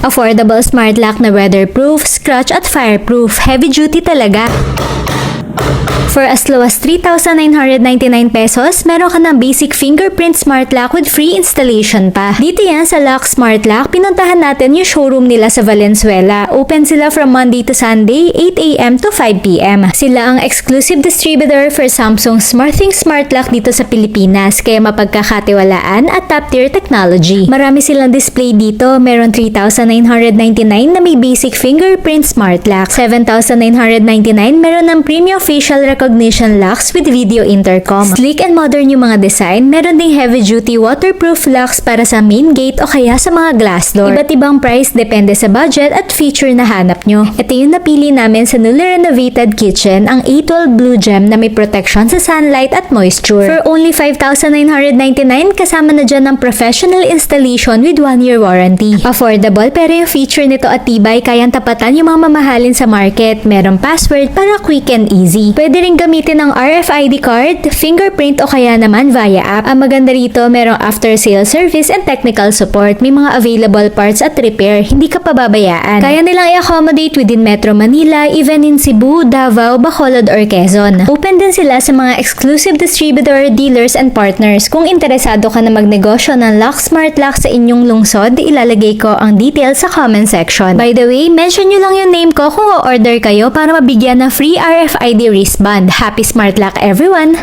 Affordable smart lock na weatherproof, scratch at fireproof. Heavy duty talaga. For as low as 3,999 pesos, meron ka ng basic fingerprint smart lock with free installation pa. Dito yan sa Lock Smart Lock, pinuntahan natin yung showroom nila sa Valenzuela. Open sila from Monday to Sunday, 8 a.m. to 5 p.m. Sila ang exclusive distributor for Samsung SmartThings Smart Lock dito sa Pilipinas, kaya mapagkakatiwalaan at top-tier technology. Marami silang display dito. Meron 3,999 na may basic fingerprint smart lock. 7,999 meron ng premium facial recognition locks with video intercom. Sleek and modern yung mga design. Meron ding heavy-duty waterproof locks para sa main gate o kaya sa mga glass door. Iba't ibang price depende sa budget at feature na hanap nyo. Ito yung napili namin sa newly renovated kitchen, ang A12 Blue Gem na may protection sa sunlight at moisture. For only 5,999, kasama na dyan ng professional installation with 1-year warranty. Affordable pero yung feature nito at tibay, kayang tapatan yung mga mamahalin sa market. Merong password para quick and easy. Pwede rin gamitin ng RFID card, fingerprint o kaya naman via app. Ang maganda rito, merong after-sale service and technical support. May mga available parts at repair. Hindi ka pababayaan. Kaya nilang i-accommodate within Metro Manila, even in Cebu, Davao, Bacolod or Quezon. Open din sila sa mga exclusive distributor, dealers and partners. Kung interesado ka na magnegosyo ng Lock Smart Lock sa inyong lungsod, ilalagay ko ang details sa comment section. By the way, mention nyo lang yung name ko kung o-order kayo para mabigyan ng free RFID wristband. Happy Smart Lock everyone!